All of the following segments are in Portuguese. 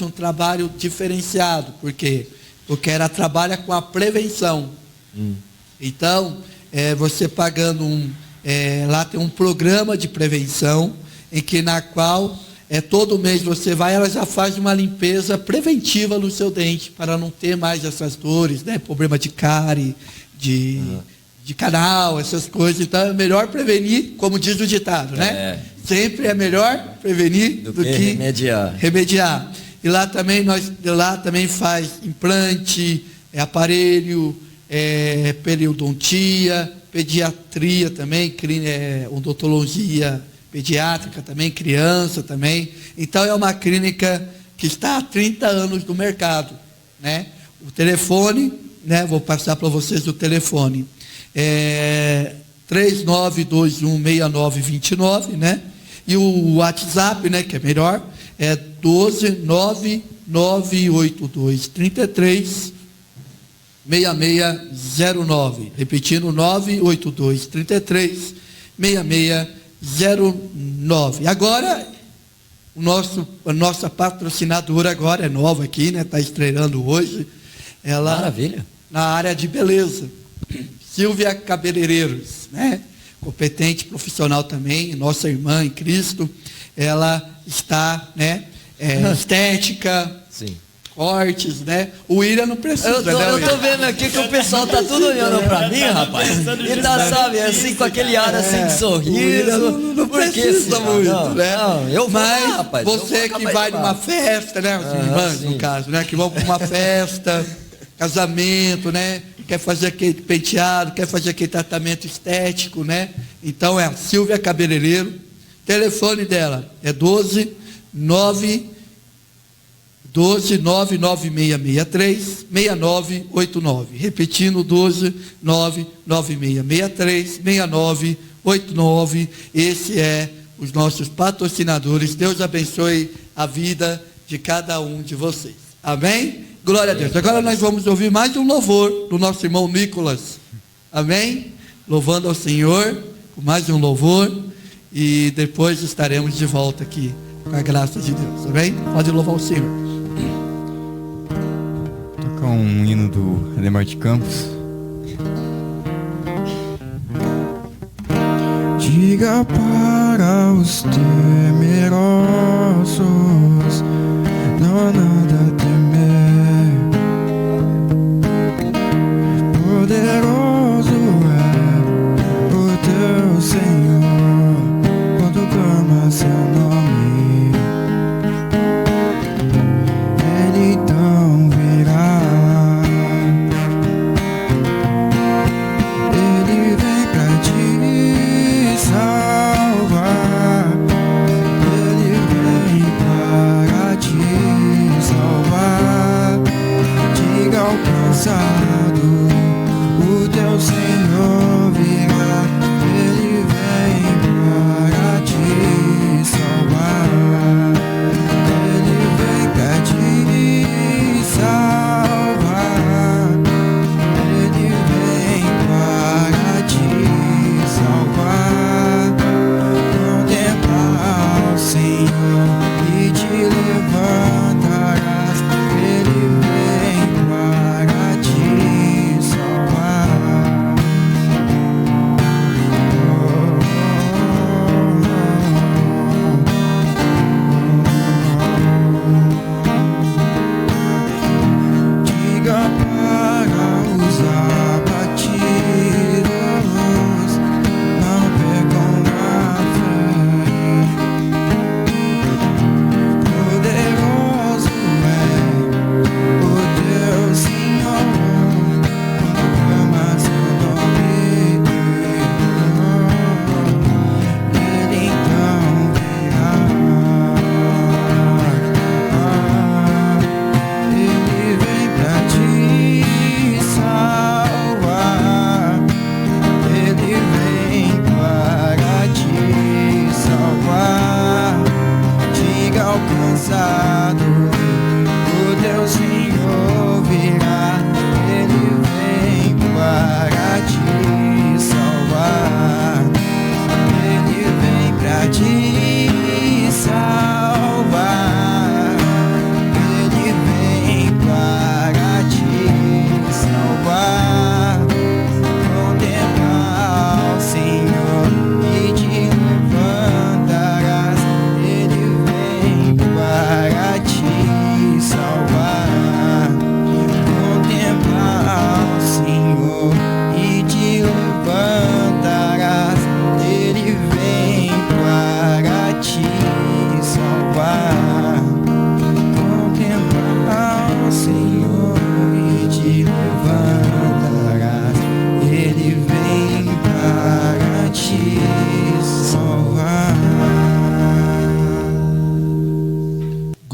um trabalho diferenciado, porque ela trabalha com a prevenção. Então, você pagando lá tem um programa de prevenção, na qual todo mês você vai, ela já faz uma limpeza preventiva no seu dente, para não ter mais essas dores, né? Problema de cárie, de canal, essas coisas. Então é melhor prevenir, como diz o ditado, né? Sempre é melhor prevenir do que remediar. E lá também faz implante, aparelho, periodontia, pediatria também, odontologia pediátrica também, criança também. Então é uma clínica que está há 30 anos no mercado, né? O telefone, né? Vou passar para vocês o telefone. 39216929, né? E o WhatsApp, né, que é melhor, é 12998236609. Repetindo, 982336609. Agora, a nossa patrocinadora agora é nova aqui, né? Está estreando hoje. Ela, maravilha. Na área de beleza. Silvia Cabeleireiros, né? Competente profissional também, nossa irmã em Cristo. Ela está, né? Estética, sim, cortes, né? O William não precisa. Eu tô vendo aqui que o pessoal tá tudo olhando pra mim, rapaz. E tá, sabe, assim, com aquele ar assim de sorriso. Não precisa muito, não, né? Não, eu vou, mas rapaz, você que vai numa festa, né? Os irmãos, no caso, né? Que vão para uma festa, casamento, né? Quer fazer aquele penteado, quer fazer aquele tratamento estético, né? Então é a Silvia Cabeleireiro. Telefone dela é 12996636989. Repetindo, 12996636989. Esse é os nossos patrocinadores. Deus abençoe a vida de cada um de vocês. Amém? Glória a Deus. Agora nós vamos ouvir mais um louvor do nosso irmão Nicolas. Amém? Louvando ao Senhor com mais um louvor. E depois estaremos de volta aqui com a graça de Deus. Amém? Pode louvar o Senhor. Tocar um hino do Ademar de Campos. Diga para os temerosos, não há nada a temer. Poderoso é o teu Senhor, quando clama seu nome, Ele então virá. Ele vem pra te salvar, Ele vem para te salvar. Diga ao cansado, o teu Senhor virá, Ele vem para te salvar, Ele vem para te salvar, Ele vem para te salvar. Contempla ao Senhor e te levantarás, Ele vem para te salvar.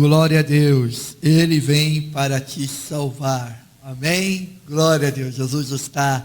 Glória a Deus. Ele vem para te salvar. Amém? Glória a Deus. Jesus está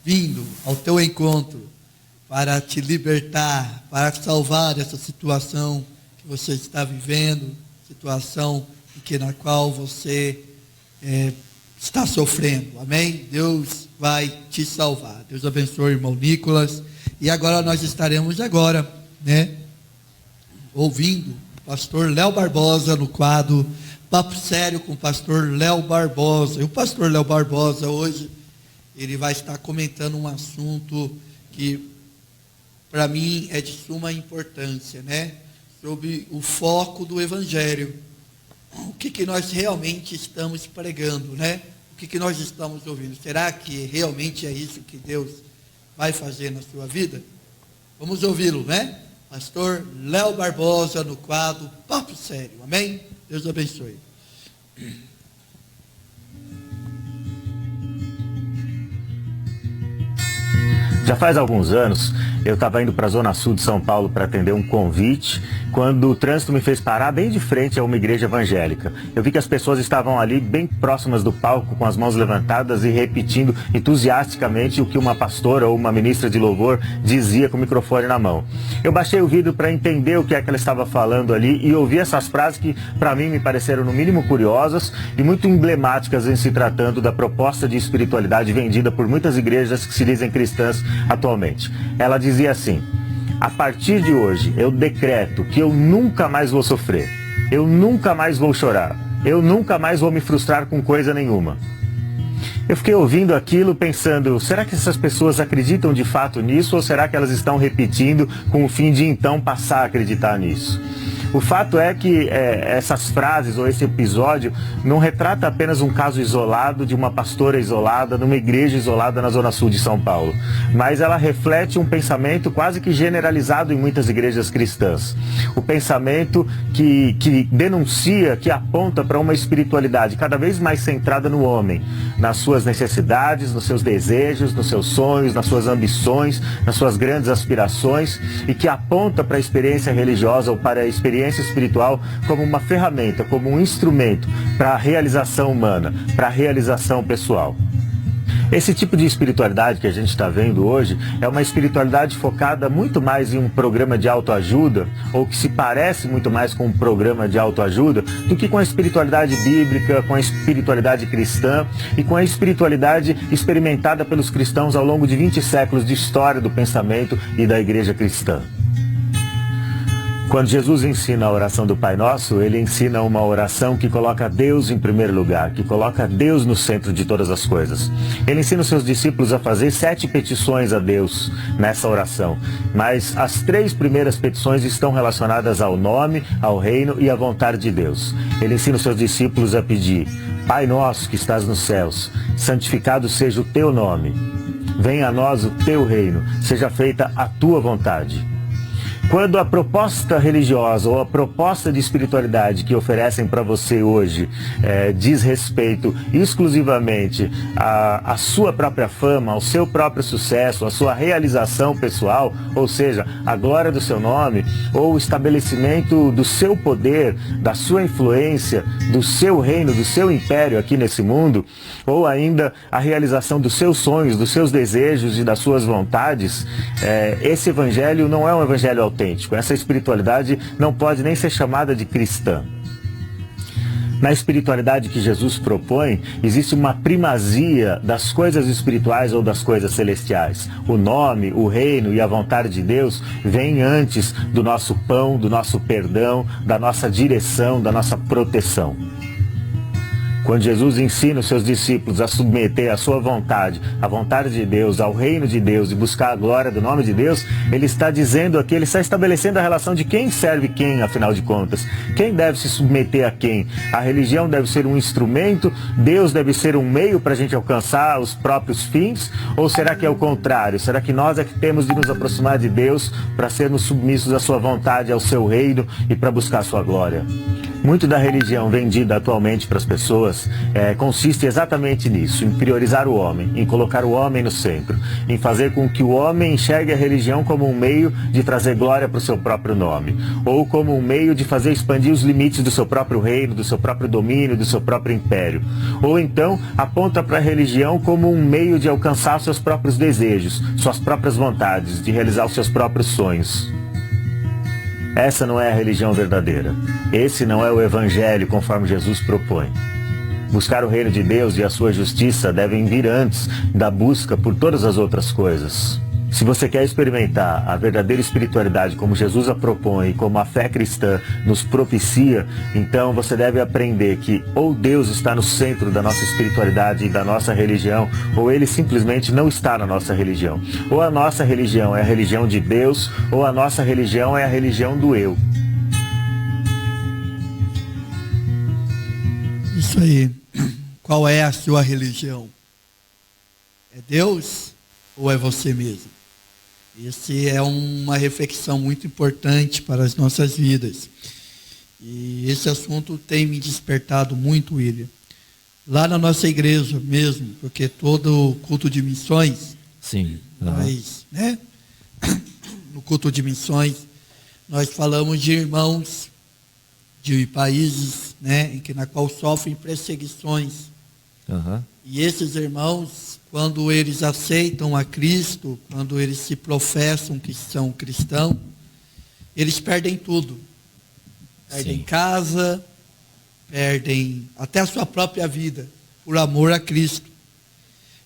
vindo ao teu encontro para te libertar, para salvar essa situação que você está vivendo, situação na qual você está sofrendo. Amém? Deus vai te salvar. Deus abençoe o irmão Nicolas. E agora nós estaremos ouvindo o pastor Léo Barbosa no quadro Papo Sério com o pastor Léo Barbosa. E o pastor Léo Barbosa hoje, ele vai estar comentando um assunto que para mim é de suma importância, sobre o foco do Evangelho. O que nós realmente estamos pregando, O que nós estamos ouvindo? Será que realmente é isso que Deus vai fazer na sua vida? Vamos ouvi-lo, Pastor Léo Barbosa no quadro Papo Sério. Amém? Deus abençoe. Já faz alguns anos, eu estava indo para a Zona Sul de São Paulo para atender um convite, quando o trânsito me fez parar bem de frente a uma igreja evangélica. Eu vi que as pessoas estavam ali bem próximas do palco, com as mãos levantadas e repetindo entusiasticamente o que uma pastora ou uma ministra de louvor dizia com o microfone na mão. Eu baixei o vidro para entender o que é que ela estava falando ali e ouvi essas frases que para mim me pareceram no mínimo curiosas e muito emblemáticas em se tratando da proposta de espiritualidade vendida por muitas igrejas que se dizem cristãs atualmente. Ela dizia assim: a partir de hoje eu decreto que eu nunca mais vou sofrer, eu nunca mais vou chorar, eu nunca mais vou me frustrar com coisa nenhuma. Eu fiquei ouvindo aquilo pensando, será que essas pessoas acreditam de fato nisso ou será que elas estão repetindo com o fim de então passar a acreditar nisso? O fato é que essas frases ou esse episódio não retrata apenas um caso isolado de uma pastora isolada, numa igreja isolada na Zona Sul de São Paulo, mas ela reflete um pensamento quase que generalizado em muitas igrejas cristãs. O pensamento que denuncia, que aponta para uma espiritualidade cada vez mais centrada no homem, nas suas necessidades, nos seus desejos, nos seus sonhos, nas suas ambições, nas suas grandes aspirações, e que aponta para a experiência religiosa ou para a experiência espiritual como uma ferramenta, como um instrumento para a realização humana, para a realização pessoal. Esse tipo de espiritualidade que a gente está vendo hoje é uma espiritualidade focada muito mais em um programa de autoajuda, ou que se parece muito mais com um programa de autoajuda, do que com a espiritualidade bíblica, com a espiritualidade cristã e com a espiritualidade experimentada pelos cristãos ao longo de 20 séculos de história do pensamento e da igreja cristã. Quando Jesus ensina a oração do Pai Nosso, ele ensina uma oração que coloca Deus em primeiro lugar, que coloca Deus no centro de todas as coisas. Ele ensina os seus discípulos a fazer 7 petições a Deus nessa oração, mas as 3 primeiras petições estão relacionadas ao nome, ao reino e à vontade de Deus. Ele ensina os seus discípulos a pedir: Pai Nosso que estás nos céus, santificado seja o teu nome. Venha a nós o teu reino, seja feita a tua vontade. Quando a proposta religiosa ou a proposta de espiritualidade que oferecem para você hoje diz respeito exclusivamente à sua própria fama, ao seu próprio sucesso, à sua realização pessoal, ou seja, a glória do seu nome, ou o estabelecimento do seu poder, da sua influência, do seu reino, do seu império aqui nesse mundo, ou ainda a realização dos seus sonhos, dos seus desejos e das suas vontades, esse evangelho não é um evangelho autêntico. Essa espiritualidade não pode nem ser chamada de cristã. Na espiritualidade que Jesus propõe, existe uma primazia das coisas espirituais ou das coisas celestiais. O nome, o reino e a vontade de Deus vêm antes do nosso pão, do nosso perdão, da nossa direção, da nossa proteção. Quando Jesus ensina os seus discípulos a submeter a sua vontade, a vontade de Deus, ao reino de Deus e buscar a glória do nome de Deus, ele está dizendo aqui, ele está estabelecendo a relação de quem serve quem, afinal de contas. Quem deve se submeter a quem? A religião deve ser um instrumento, Deus deve ser um meio para a gente alcançar os próprios fins? Ou será que é o contrário? Será que nós é que temos de nos aproximar de Deus para sermos submissos à sua vontade, ao seu reino e para buscar a sua glória? Muito da religião vendida atualmente para as pessoas consiste exatamente nisso, em priorizar o homem, em colocar o homem no centro, em fazer com que o homem enxergue a religião como um meio de trazer glória para o seu próprio nome, ou como um meio de fazer expandir os limites do seu próprio reino, do seu próprio domínio, do seu próprio império. Ou então aponta para a religião como um meio de alcançar seus próprios desejos, suas próprias vontades, de realizar os seus próprios sonhos. Essa não é a religião verdadeira. Esse não é o evangelho conforme Jesus propõe. Buscar o reino de Deus e a sua justiça devem vir antes da busca por todas as outras coisas. Se você quer experimentar a verdadeira espiritualidade como Jesus a propõe e como a fé cristã nos propicia, então você deve aprender que ou Deus está no centro da nossa espiritualidade e da nossa religião, ou Ele simplesmente não está na nossa religião. Ou a nossa religião é a religião de Deus, ou a nossa religião é a religião do eu. Isso aí. Qual é a sua religião? É Deus ou é você mesmo? Esse é uma reflexão muito importante para as nossas vidas. E esse assunto tem me despertado muito, William. Lá na nossa igreja mesmo, porque todo culto de missões, sim, nós, né? No culto de missões, nós falamos de irmãos de países, né, na qual sofrem perseguições. E esses irmãos, quando eles aceitam a Cristo, quando eles se professam que são cristãos, eles perdem tudo. Perdem casa, perdem até a sua própria vida, por amor a Cristo.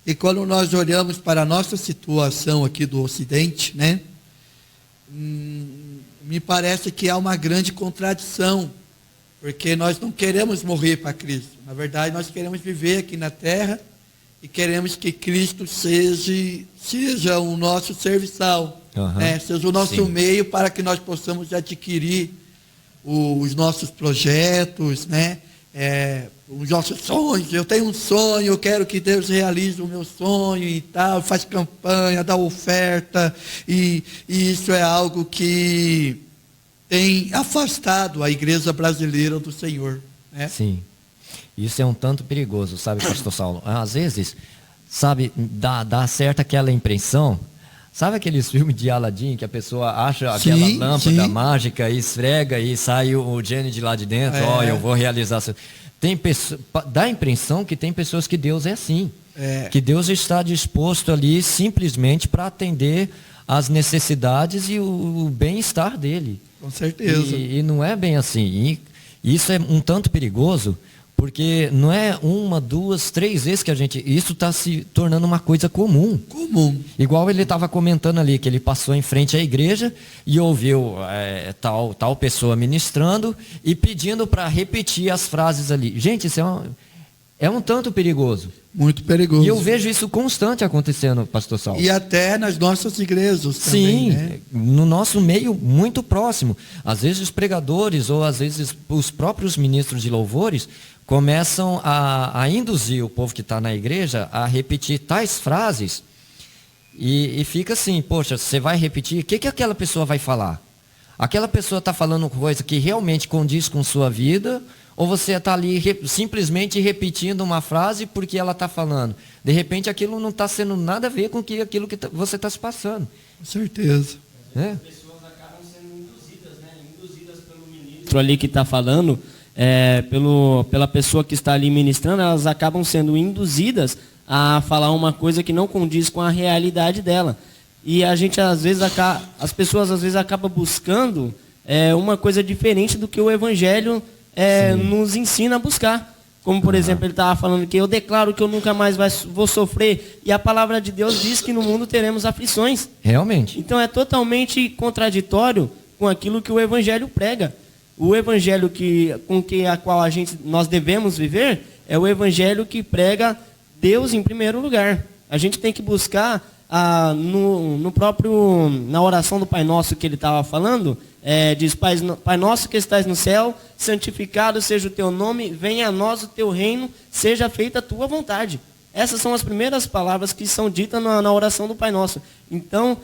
E quando nós olhamos para a nossa situação aqui do Ocidente, né, me parece que há uma grande contradição, porque nós não queremos morrer para Cristo. Na verdade, nós queremos viver aqui na terra e queremos que Cristo seja o nosso serviçal, né? Seja o nosso meio para que nós possamos adquirir os nossos projetos, né? Os nossos sonhos. Eu tenho um sonho, eu quero que Deus realize o meu sonho e tal, faz campanha, dá oferta, e isso é algo que tem afastado a igreja brasileira do Senhor, né? Sim. Isso é um tanto perigoso, sabe, pastor Saulo? Às vezes, sabe, dá certa aquela impressão. Sabe aqueles filmes de Aladim que a pessoa acha aquela lâmpada mágica e esfrega e sai o gênio de lá de dentro? Eu vou realizar. Dá a impressão que tem pessoas que Deus é assim. Que Deus está disposto ali simplesmente para atender as necessidades e o bem-estar dele. Com certeza. E não é bem assim. E isso é um tanto perigoso, porque não é uma, duas, três vezes que isso está se tornando uma coisa comum. Igual ele estava comentando ali, que ele passou em frente à igreja e ouviu tal pessoa ministrando e pedindo para repetir as frases ali. Gente, isso é um tanto perigoso. Muito perigoso. E eu vejo isso constante acontecendo, pastor Saulo. E até nas nossas igrejas também, né? No nosso meio muito próximo. Às vezes os pregadores ou às vezes os próprios ministros de louvores começam a induzir o povo que está na igreja a repetir tais frases e fica assim, poxa, você vai repetir, o que aquela pessoa vai falar? Aquela pessoa está falando coisa que realmente condiz com sua vida, ou você está ali simplesmente repetindo uma frase porque ela está falando? De repente aquilo não está sendo nada a ver com aquilo que você está se passando. Com certeza. As pessoas acabam sendo induzidas, né? Induzidas pelo ministro ali que está falando, pela pessoa que está ali ministrando, elas acabam sendo induzidas a falar uma coisa que não condiz com a realidade dela. E a gente, às vezes, as pessoas às vezes acabam buscando uma coisa diferente do que o Evangelho nos ensina a buscar. Como, por exemplo, ele estava falando que eu declaro que eu nunca mais vou sofrer. E a palavra de Deus diz que no mundo teremos aflições. Realmente. Então é totalmente contraditório com aquilo que o Evangelho prega. O Evangelho a qual nós devemos viver é o Evangelho que prega Deus em primeiro lugar. A gente tem que buscar na oração do Pai Nosso que ele estava falando, diz, Pai Nosso que estás no céu, santificado seja o teu nome, venha a nós o teu reino, seja feita a tua vontade. Essas são as primeiras palavras que são ditas na oração do Pai Nosso. Então,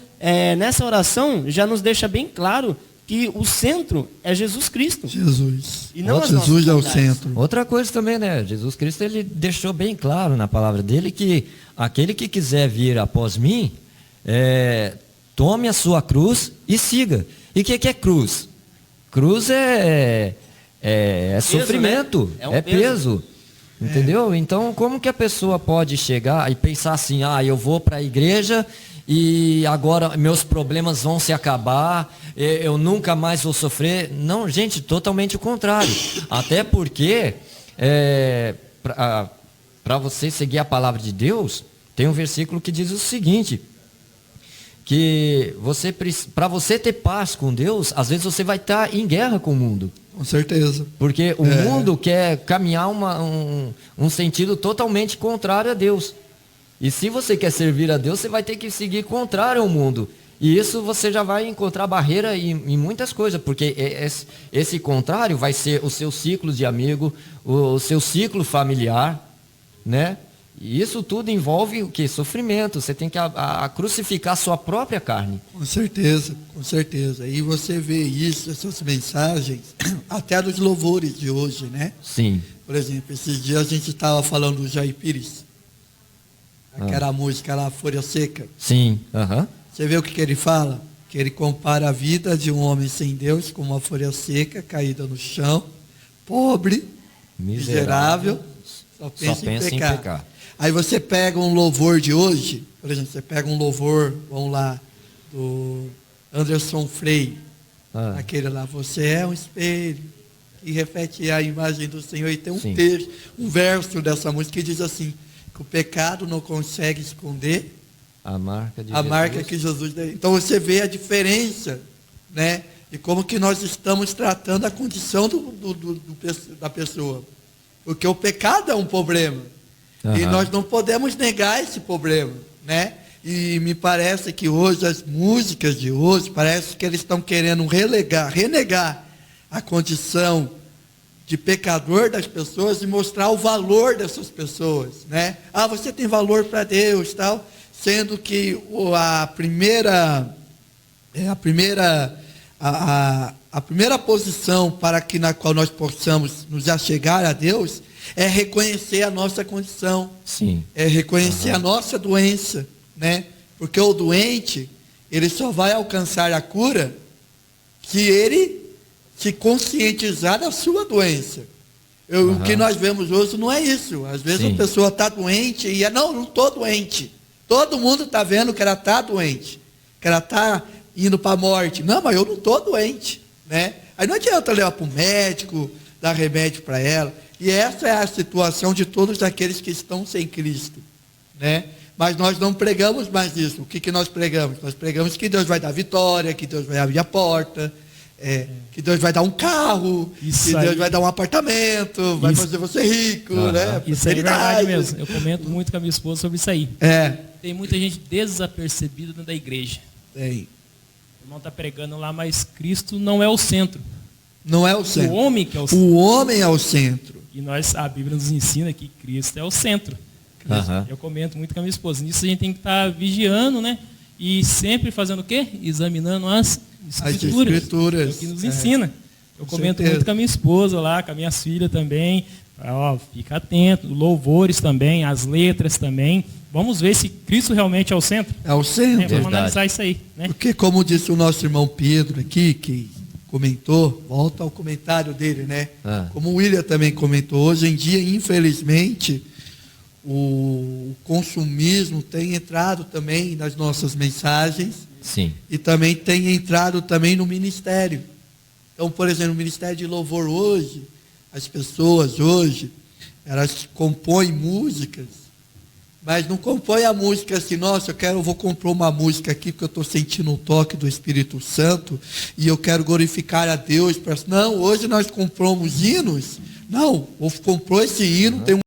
nessa oração já nos deixa bem claro que o centro é Jesus Cristo. Jesus. E não as Jesus nossas é o vontades. centro. Outra coisa também, né? Jesus Cristo, ele deixou bem claro na palavra dele que aquele que quiser vir após mim, tome a sua cruz e siga. E o que é cruz? Cruz é Peso, sofrimento, né? É um é peso. peso. Entendeu? Então, como que a pessoa pode chegar e pensar assim, eu vou para a igreja e agora meus problemas vão se acabar, eu nunca mais vou sofrer? Não, gente, totalmente o contrário. Até porque, para você seguir a palavra de Deus, tem um versículo que diz o seguinte, que para você ter paz com Deus, às vezes você vai estar em guerra com o mundo. Com certeza. Porque o mundo quer caminhar um sentido totalmente contrário a Deus. E se você quer servir a Deus, você vai ter que seguir contrário ao mundo. E isso você já vai encontrar barreira em muitas coisas, porque esse contrário vai ser o seu ciclo de amigo, o seu ciclo familiar, né? E isso tudo envolve o quê? Sofrimento. Você tem que crucificar a sua própria carne. Com certeza, com certeza. E você vê isso, essas mensagens, até dos louvores de hoje, né? Sim. Por exemplo, esses dias a gente estava falando do Jair Pires. Aquela música lá, Folha Seca. Sim. Aham. Você vê o que ele fala? Que ele compara a vida de um homem sem Deus com uma folha seca, caída no chão, pobre, miserável, só pensa em pecar. Aí você pega um louvor de hoje, por exemplo, você pega um louvor, vamos lá, do Anderson Frei, aquele lá, você é um espelho, que reflete a imagem do Senhor, e tem um texto, um verso dessa música que diz assim, que o pecado não consegue esconder a marca de marca que Jesus deu. Então você vê a diferença, né, de como que nós estamos tratando a condição da pessoa. Porque o pecado é um problema. E nós não podemos negar esse problema, né? E me parece que hoje, as músicas de hoje, parece que eles estão querendo renegar a condição de pecador das pessoas e mostrar o valor dessas pessoas, né? Você tem valor para Deus, tal, sendo que a primeira posição para que na qual nós possamos nos achegar a Deus é reconhecer a nossa condição. Sim. É reconhecer a nossa doença, né? Porque o doente, ele só vai alcançar a cura se ele se conscientizar da sua doença. O que nós vemos hoje não é isso. Às vezes a pessoa está doente e não estou doente. Todo mundo está vendo que ela está doente, que ela está indo para a morte. Não, mas eu não estou doente, né? Aí não adianta levar para o médico, dar remédio para ela. E essa é a situação de todos aqueles que estão sem Cristo, né? Mas nós não pregamos mais isso. O que nós pregamos? Nós pregamos que Deus vai dar vitória, que Deus vai abrir a porta, que Deus vai dar um carro, que Deus vai dar um apartamento, vai fazer você rico, né? Isso é verdade mesmo. Eu comento muito com a minha esposa sobre isso aí. Tem muita gente desapercebida dentro da igreja. Tem. O irmão está pregando lá, mas Cristo não é o centro. Não é o centro. O homem que é o centro. O homem é o centro. E a Bíblia nos ensina que Cristo é o centro. Eu comento muito com a minha esposa. Nisso a gente tem que estar vigiando, né? E sempre fazendo o quê? Examinando as Escrituras. É o que nos ensina. Eu comento muito com a minha esposa lá, com as minhas filhas também. Fica atento. Louvores também, as letras também. Vamos ver se Cristo realmente é o centro. É o centro. Vamos analisar isso aí, né? Porque, como disse o nosso irmão Pedro aqui, que comentou, volta ao comentário dele, né? Como o William também comentou, hoje em dia, infelizmente, o consumismo tem entrado também nas nossas mensagens. Sim. E também tem entrado também no ministério. Então, por exemplo, no ministério de louvor hoje, as pessoas hoje, elas compõem músicas, mas não compõem a música assim, nossa, eu vou compor uma música aqui porque eu estou sentindo um toque do Espírito Santo e eu quero glorificar a Deus. Não, hoje nós compramos hinos. Não, comprou esse hino, tem